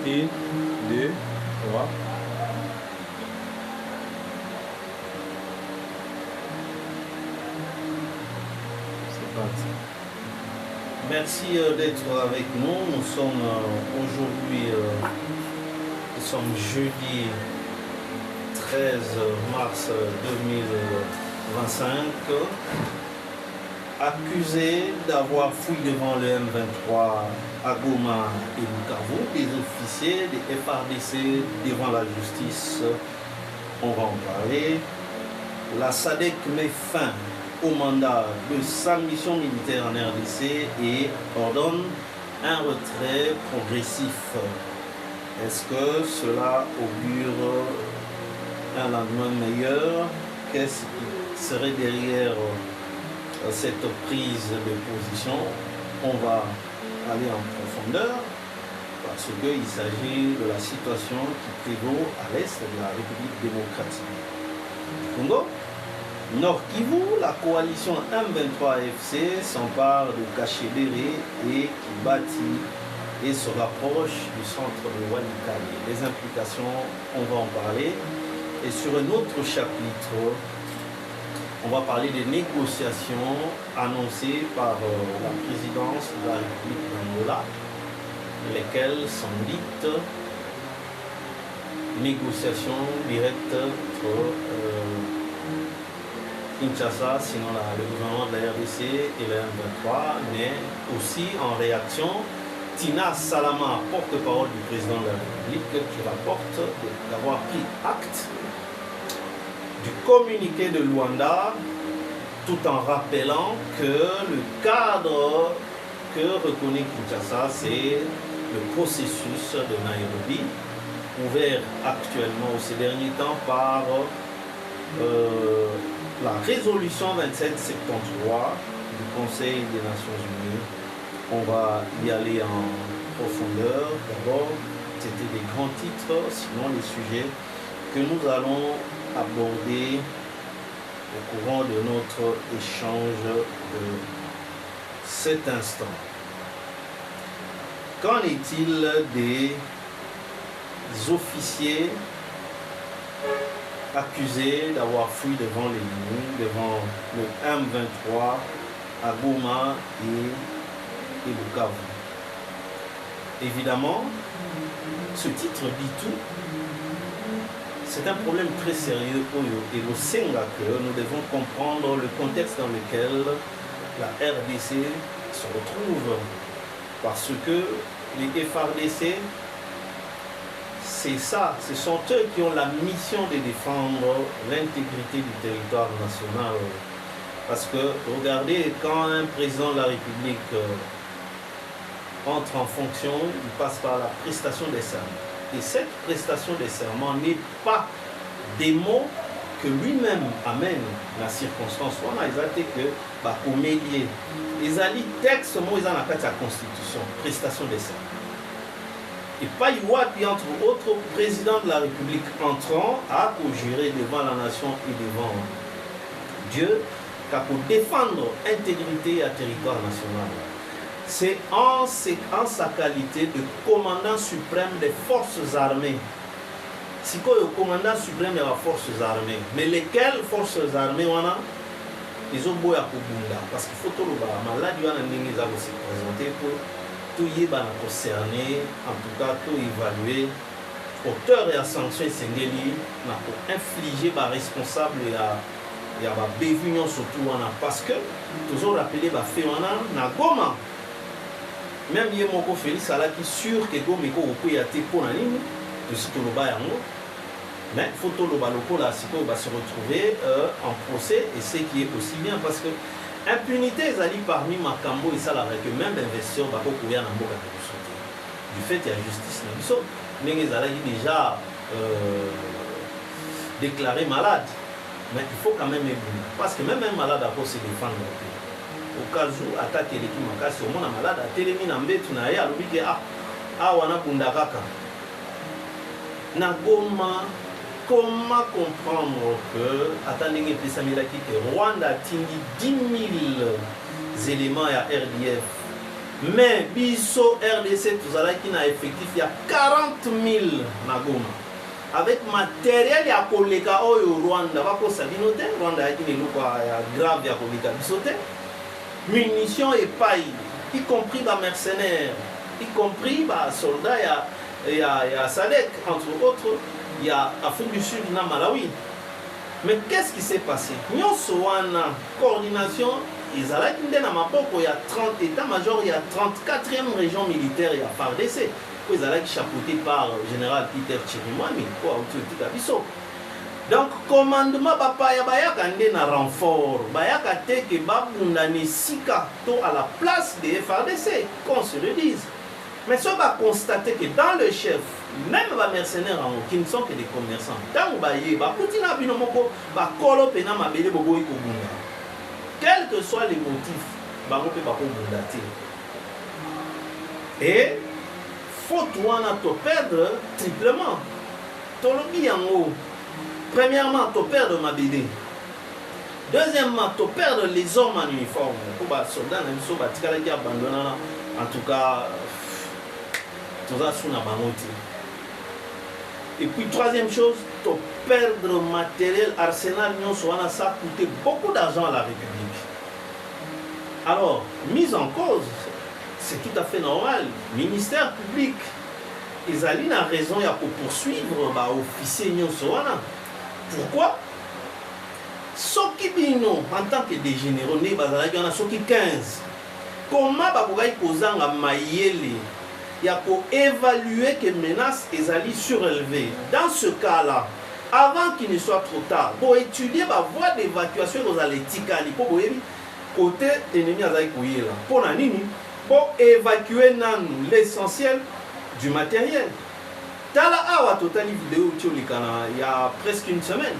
Une, deux, trois. C'est parti. Merci d'être avec nous. Nous sommes aujourd'hui, nous sommes jeudi 13 mars 2025, accusés d'avoir fouillé devant le M23 à Goma et Bukavu, des officiers des FARDC devant la justice. On va en parler. La SADC met fin au mandat de sa mission militaire en RDC et ordonne un retrait progressif. Est-ce que cela augure un lendemain meilleur? Qu'est-ce qui serait derrière cette prise de position? On va aller en profondeur parce qu'il s'agit de la situation qui prévaut à l'est de la République démocratique du Congo. Nord Kivu, la coalition M23-FC s'empare de Kachebere et qui bâtit et se rapproche du centre de Walikale. Les implications, on va en parler. Et sur un autre chapitre, on va parler des négociations annoncées par la présidence de la République d'Angola, lesquelles sont dites négociations directes entre Kinshasa, sinon le gouvernement de la RDC et le M23, mais aussi en réaction, Tina Salama, porte-parole du président de la République, qui rapporte d'avoir pris acte du communiqué de Luanda, tout en rappelant que le cadre que reconnaît Kinshasa, c'est le processus de Nairobi, ouvert actuellement ces derniers temps par la résolution 2773 du Conseil des Nations Unies. On va y aller en profondeur. D'abord, c'était des grands titres, sinon les sujets que nous allons aborder au courant de notre échange de cet instant. Qu'en est-il des officiers accusés d'avoir fui devant l'ennemi, devant le M23 à Goma et Bukavu? Évidemment, ce titre dit tout. C'est un problème très sérieux et au Senga que nous devons comprendre le contexte dans lequel la RDC se retrouve. Parce que les FARDC, c'est ça, ce sont eux qui ont la mission de défendre l'intégrité du territoire national. Parce que, regardez, quand un président de la République entre en fonction, il passe par la prestation des serments. Et cette prestation des serments n'est pas des mots que lui-même amène la circonstance. On a été que comédie. Ils ont dit texte, moi, ils ont la constitution, prestation des serments. Et pas puis entre autres, président de la République entrant à jurer devant la nation et devant Dieu, qu'à pour défendre l'intégrité et le territoire national. C'est en sa qualité de commandant suprême des forces armées. Si le commandant suprême des forces armées, mais lesquelles forces armées on a? Ils ont beau à Kubunda, parce qu'il faut tout le bas. Malade, on a se présenter pour tout y concerner, en tout cas tout évaluer, auteur et à sanction Sengeli, pour infliger par responsable et à bévignon surtout parce que toujours rappelé fait na Goma. Même Yemoko Félix a qui sûr que Goma est pour la ligne, de ce que le bas mais il faut que le baloko là, va se retrouver en procès et ce qui est aussi bien parce que impunité, ils allaient parmi Makambo et ça là que même investisseurs va courir dans Mboka du fait qu'il y a justice mais ils allaient déjà déclaré malade. Mais il faut quand même ébouler. Parce que même un malade a se défendre. Au cas où attaque l'équipe, au moins un malade a téléminé en bête, tu n'as pas dit ah, wana bundakaka. Na Goma, comment comprendre que, attendez, que Rwanda a 10 000 éléments à RDF, mais biso RDC, tout ça qui n'a effectif, il y a 40 000 na Goma. Avec matériel ya koleka au Rwanda, va ko sabino te, Rwanda a qui grave ya koleka bisote, munitions et paille, y compris les mercenaires, y compris les soldats, il y a Sadek, entre autres, il y a Afrique du Sud, il y a Malawi. Mais qu'est-ce qui s'est passé? Nous avons une coordination, il y a 30 états-majors, il y a 34e région militaire, il y a FARDC. Ils sont chapeautés par le général Peter Chirimwami. Donc, commandement, il y a un renfort. Il y a un sika à la place des FARDC, qu'on se le dise. Mais ça va constater que dans le chef, même les mercenaires qui ne sont que des commerçants, quels que soient les motifs, et faut te perdre triplement. Premièrement, te perdre ma BD. Deuxièmement, te perdre les hommes en uniforme. Pour les soldats, qui abandonnent, en tout cas, et puis troisième chose, te perdre matériel, arsenal, ça a coûté beaucoup d'argent à la République. Alors, mise en cause, c'est tout à fait normal. Ministère public, ils ont une raison pour poursuivre l'officier. Pourquoi? Sokibino, en tant que des généraux, il y en a 15. Comment ils il y a pour évaluer que menaces est surélevées. Dans ce cas-là, avant qu'il ne soit trop tard, pour étudier la voie d'évacuation dans l'éthique, pour côté ennemi pour évacuer l'essentiel du matériel. Dans la total vidéo, il y a presque une semaine.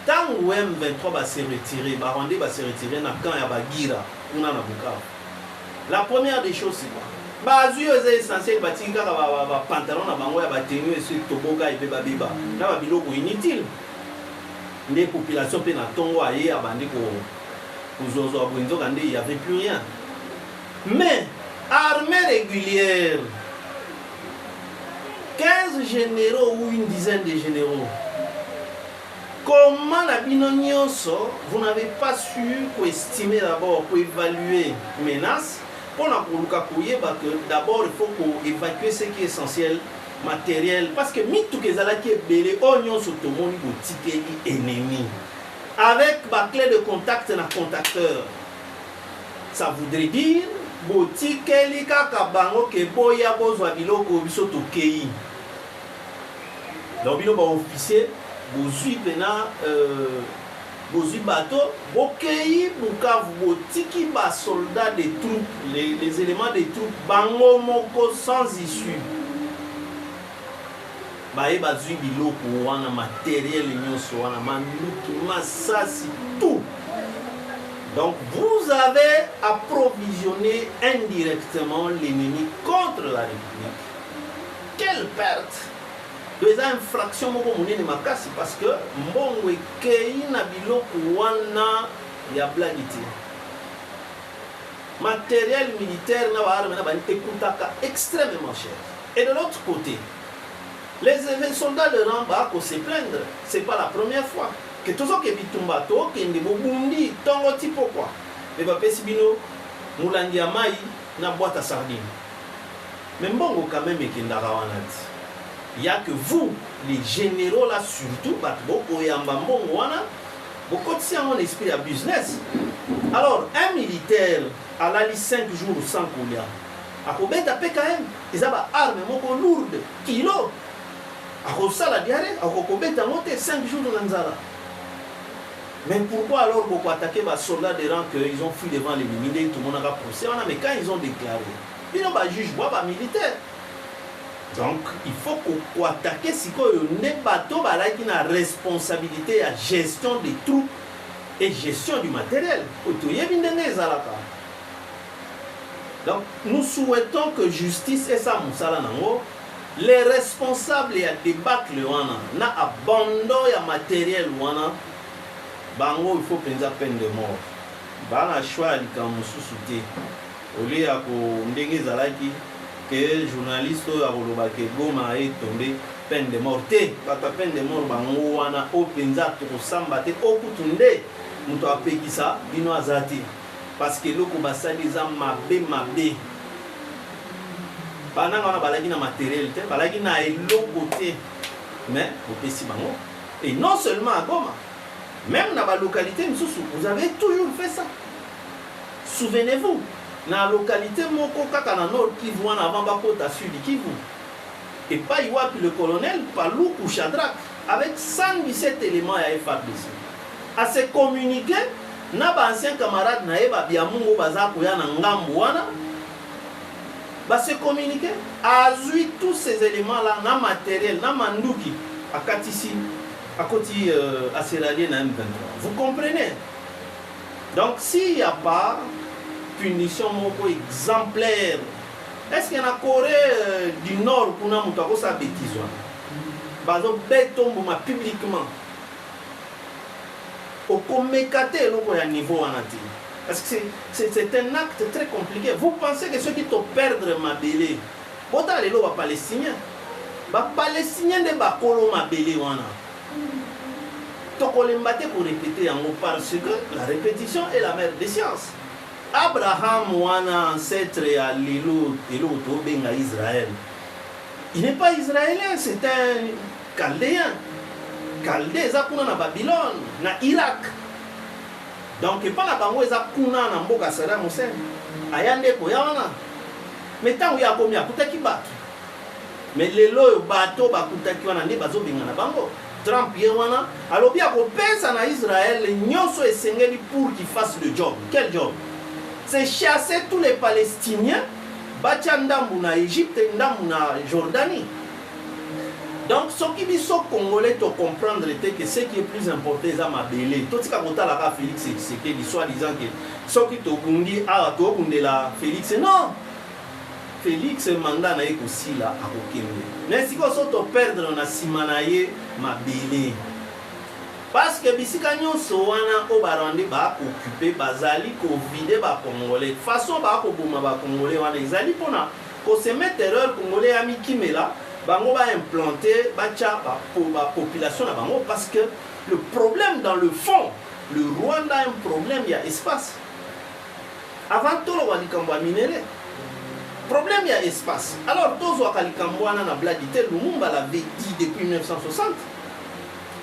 Tant que M23 va se retirer, Barandé va se retirer dans le camp de Gira, la première des choses, c'est quoi? Bazu est essentiel, batinga ba pantalon na bango ya ba tenue et sur toboka et beba beba. Na ba biloko inutile. Les populations pe na tongo aye abandi ko zozo abunzo kande il y avait plus rien. Mais armée régulière 15 généraux ou une dizaine de généraux. Comment la binonioso, vous n'avez pas su estimer d'abord, pour évaluer menaces. D'abord, il faut évacuer ce qui est essentiel, matériel. Parce que tout ce qui est belé, oignon sur tout le monde, est ennemi. Avec ma clé de contact et un contacteur. Ça voudrait dire boutique kabango ke boya bozwa biloko biso to kei. Donc biloko officier bozui pena Bozu bateau, Bokei, Bukavu, Botiki, soldats des troupes, les éléments des troupes, Bango Moko sans issue. Bae Bazui Biloko, Wana matériel, Wana Manduki, Massasi, tout. Donc vous avez approvisionné indirectement l'ennemi contre la République. Quelle perte! Deux infractions parce que mbongo ekei na biloko wana ya blagiti. Matériel militaire na arme na bani ekutaka extrêmement cher. Et de l'autre côté, les soldats de rang ba ko se plaindre, c'est pas la première fois que tout ça que bitumba to que ndebo bundi tongo tipo quoi. Mais ba pesibino mulangi ya mai na boîte à sardines. Mais mbongo quand même ekendaka wana. Il n'y a que vous, les généraux là surtout, beaucoup de mon esprit à business. Alors, un militaire a la 5 jours sans couler. À combien de PKM, ils ont des armes lourdes, kilos. À cause de la diarrhée, à combien de 5 jours de Lanzara. Mais pourquoi alors beaucoup attaquer les soldats de rang qu'ils ont fui devant les militaires, tout le monde a procès, mais quand ils ont déclaré, ils n'ont pas jugé, pas militaire. Donc, il faut qu'on attaque si on n'est pas tout qui a la responsabilité à gestion des troupes et gestion du matériel. Donc, nous souhaitons que justice et ça, Moussala Nango, les responsables ya débacle wana na abandon ya matériel wana bango il faut penza peine de mort bana choix likambo mosusu te olie ya ndenge ezalaki que journaliste oyo akolobaka Goma etombe peine de mort te bato peine de mort bango wana oyo mpenza tokosamba te okutu nde moto apekisa bino aza te parce que eloko basali eza mabe mabe bananga wana balaki na matériel te balaki na eloko te mais opesi bango et non seulement à Goma même dans la localité vous avez toujours fait ça. Souvenez-vous na localité moko kaka na Nord Kivu wana avant bakota Sud Kivu et pas Iwapi le colonel Paluku Shadrach avec 117 éléments à FARDC à se communiquer na ba ancien camarade na eba biamungo baza koya na ngambu wana ba se communiquer azui tous ces éléments là na matériel na manduki akatisi akoti aseralien na M23. Vous comprenez? Donc s'il n'y a pas punition moko exemplaire, est-ce qu'il y a en Corée du Nord pour nous moto sa bêtise bazo betombo ma publiquement au commécater loko ya niveau anati parce que c'est un acte très compliqué. Vous pensez que ceux qui te perdre mabele bota lelo ba palestinien de bakolo mabele wana tokolemba te pour répéter yango parce que la répétition est la mère des sciences. Abraham wana ancêtre ya lelo to benga Israël, il n'est pas israélien, c'est un chaldéen. Chaldé eza kuna na Babylone na Irak, donc pas na bango eza kuna na mboka Saddam Hussein ayande ko yana mais tant ya komi akutaki bato mais lelo bato bakutaki wana nde bazobenga na bango. Trump ye wana alobi akopesa na Israël nyonso esengeli pour qu'il fasse le job. Quel job? C'est chasser tous les Palestiniens batia ndambu na Égypte ndambu na Jordanie. Donc ce qui biso congolais to comprendre que ce qui est plus important c'est mabele totika kotala ka Félix Tshisekedi soi-disant que ce qui to bundi a to bundela Félix non Félix mandat na ekosila akokende mais si ko to perdre na simanaye mabele parce que bisika nyonso wana o barande ba occuper bazali ko vider ba congolais façon ba ko boma ba congolais wana ezali pona ko se mettre erreur congolais ami kimela bango va implanter bacha pour la population na bango parce que le problème dans le fond le Rwanda a un problème, il y a espace avant tout le walikambo minéré problème il y a espace alors tous walikambo na bladité Lumumba l'avait dit depuis 1960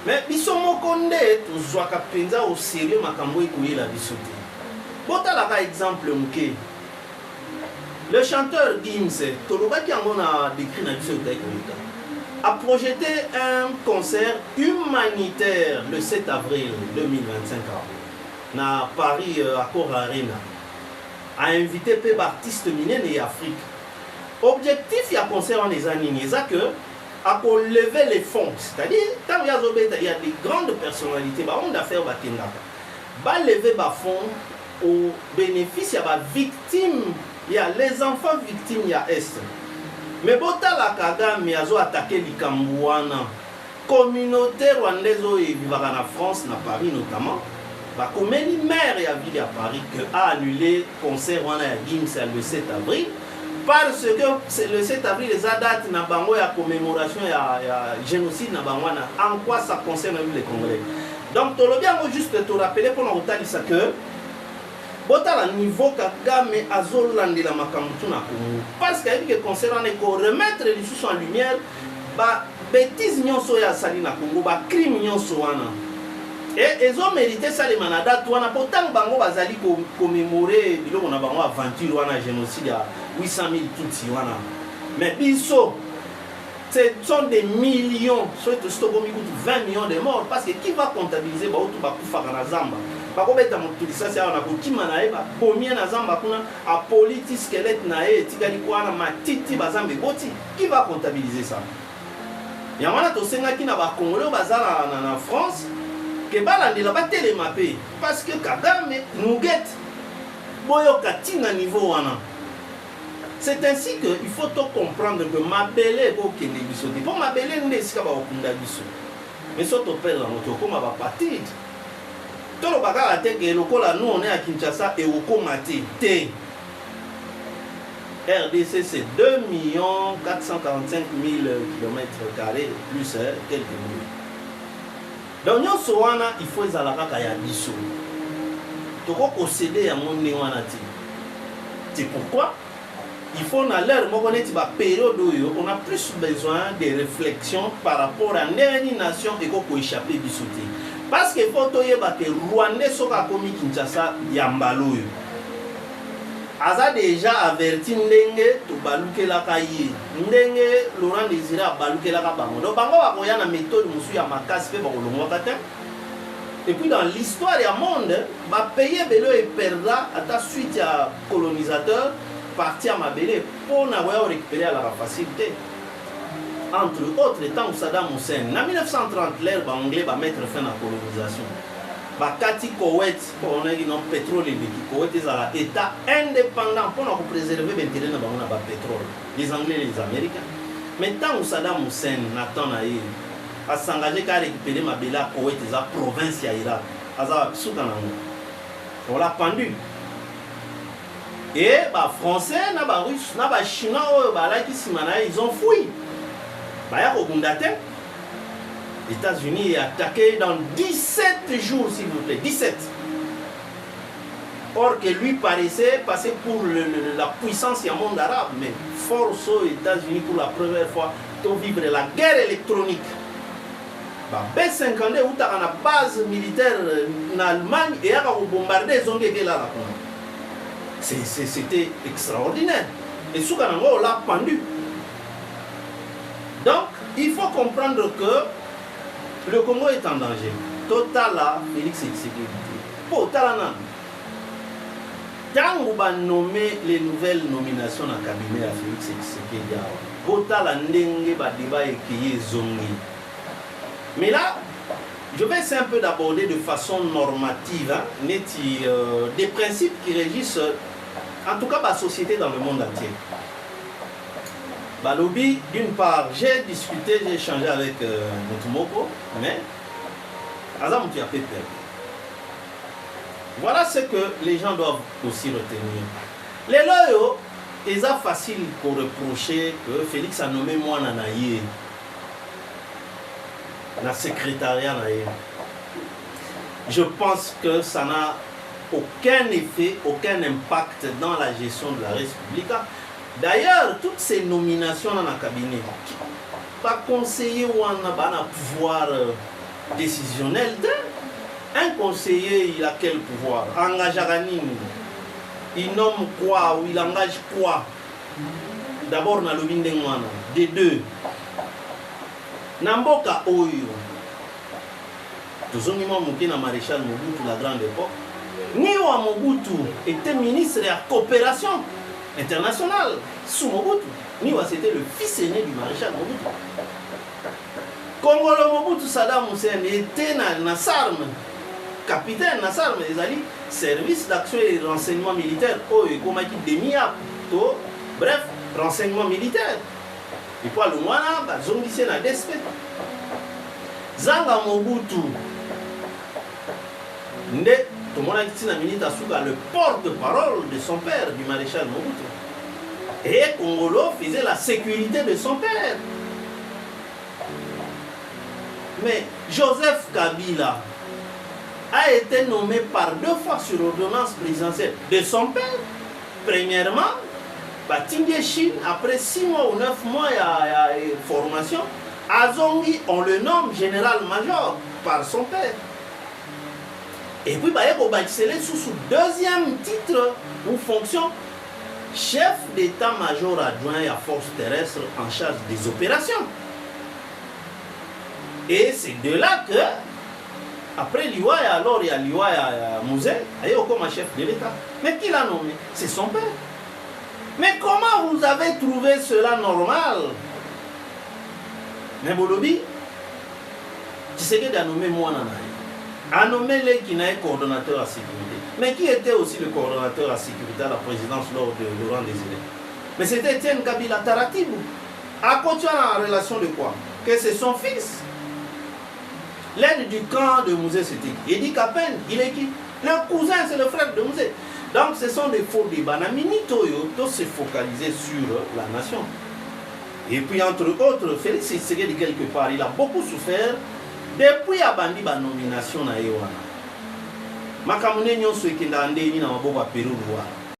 mais biso mokonde tozwaka penza au sérieux makambo ekoyela biso te botala ka exemple muke. Le chanteur Gims, Tolobaki Angona décrit dans a projeté un concert humanitaire le 7 avril 2025 à Paris Accor Arena. A invité peu d'artistes minés et Afrique. Objectif il y a concert en les années, c'est que à lever les fonds, c'est-à-dire quand il y a des grandes personnalités, on a fait lever les fonds au bénéfice il y a des victimes. Il y a les enfants victimes, il y a Est. Mais Botala Kagame a attaqué les Cambouana. Communauté rwandaise qui vit en France, à Paris notamment. Comme une maire a ville à Paris qui a annulé le concert à Gims le 7 avril. Parce que le 7 avril, les dates na bango ya commémoration ya génocide na bangwana. En quoi ça concerne les Congolais? Donc, tu l'as bien juste te rappeler pour nous dire que botala niveau Kagame azolandi la makambutu na Congo parce qu'il y a que concernant les remettre les choses en lumière ba bêtises nyonso ya sali na Congo ba crime nyonso wana et ils ont mérité ça les manada wana pourtant bango bazali commémorer biloko na bango aventure wana génocide ya 800 000 tutsi wana mais biso ce sont des millions soit 20 millions de morts parce que qui va comptabiliser ba auto ba kufa na Zamba bakobeta motulisa sia na kokima na ye bakomie na zamba kuna a politi squelette na ye etikali kwana matiti bazambe boti qui va comptabiliser ça ya wana tosengaki na bakongolais bazala na France ke balandela batelema pe parce que Kagame nuget boyo katinga niveau wana C'est ainsi qu'il faut comprendre que ma belle est au Kenya. Pour ma belle, n'est pas au Kunda. Mais surtout, père, comme ma patrie. Tout le bagage est que nous, on est à Kinshasa et au Komati. RDC, c'est 2 445 000 km² plus quelques minutes. Donc, il faut que nous faut posséder à mon néonati. C'est pourquoi il faut dans l'ère période où on a plus besoin de réflexion par rapport à une nation et qu'on échapper du soutien. Parce qu'il faut que Rwandais soit comme Kinshasa Yambalo. Aza déjà averti ndenge to baluke la kayi ndenge Laurent Désiré baluke la bango. Donc bango ba koya na méthode musu ya makasi pe ba kolongwa kata. Et puis dans l'histoire du monde, ba payer belo et perdra à ta suite à colonisateur parti à Mabélé pour n'avoir récupéré la facilité. Entre autres, temps Saddam Hussein, en 1930, l'ère anglais va mettre fin à la colonisation. Bakati Koweït, pour on a un pétrole et Koweït est un État indépendant pour nous préserver l'intérêt de notre pétrole. Les Anglais et les Américains. Mais tant que Saddam Hussein n'attend pas à s'engager à récupérer Mabélé, Koweït est la province d'Irak. On l'a pendu. Et les Français, les Russes, les Chinois, ils ont fui. Les États-Unis ont attaqué dans 17 jours, s'il vous plaît. 17. Or que lui paraissait passer pour la puissance du monde arabe. Mais force aux États-Unis pour la première fois de vivre la guerre électronique. B-52 où tu as une base militaire en Allemagne et a bombardé les ongues là. C'était extraordinaire. Et ce qu'on l'a pendu. Donc, il faut comprendre que le Congo est en danger. Total, Félix Tshisekedi. Total, quand on va nommer les nouvelles nominations dans le cabinet à Félix Tshisekedi, Total, ndenge ba débat et qui zongi. Mais là, je vais essayer un peu d'aborder de façon normative des principes qui régissent, en tout cas, la société dans le monde entier. Balobi, d'une part, j'ai discuté, j'ai échangé avec Motumoko, mais Azam tu as fait peur. Voilà ce que les gens doivent aussi retenir. Les loyaux, c'est facile pour reprocher que Félix a nommé moi Nanaye, dans le secrétariat. Je pense que ça n'a aucun effet, aucun impact dans la gestion de la République. D'ailleurs, toutes ces nominations dans le cabinet, pas conseiller ou un pouvoir décisionnel, un conseiller, il a quel pouvoir? Engage à il nomme quoi ou il engage quoi? D'abord, dans le Bindengwana, des deux. Namboka Oyo, tous les gens qui maréchal Mobutu la grande époque, Niwa Mobutu était ministre de la coopération internationale sous Mobutu. Niwa c'était le fils aîné du maréchal Mobutu. Congolo Mobutu Saddam Hussein était dans Nassarm, capitaine Nassarm, les alliés, service d'action et de renseignement militaire. Bref, renseignement militaire. Et puis le mois là, Zongissé n'a d'espèce. Zanga Mobutu, tout le monde a dit le porte-parole de son père, du maréchal Mobutu. Et Congolo faisait la sécurité de son père. Mais Joseph Kabila a été nommé par 2 fois sur ordonnance présidentielle de son père. Premièrement, Tingé Chine, après 6 mois ou 9 mois, il y a formation. Azongi, on le nomme général-major par son père. Et puis, il va sous 2e titre ou fonction, chef d'état-major adjoint à force terrestre en charge des opérations. Et c'est de là que, après l'IWA, alors il y a l'IWA Mouzé, il y a comme chef de l'État. Mais qui l'a nommé? C'est son père. Mais comment vous avez trouvé cela normal? Mais Bolobi, tu sais qu'il a nommé moi a nommé les qui n'a coordonnateur à sécurité. Mais qui était aussi le coordonnateur à sécurité à la présidence lors de Laurent Désiré? Mais c'était Etienne Kabila Taratibou. À continuer en relation de quoi? Que c'est son fils. L'aide du camp de Mouzé, c'était qui? Edi Kapen, il est qui? Le cousin, c'est le frère de Mouzé. Donc ce sont des faux débats. Namini Toyo, tout se focaliser sur la nation. Et puis entre autres, Félix Tshisekedi quelque part, il a beaucoup souffert depuis abandi ba nomination na Ewana. Makamune nyonso ekenda ndeni na maboko ya Pérou Rwanda.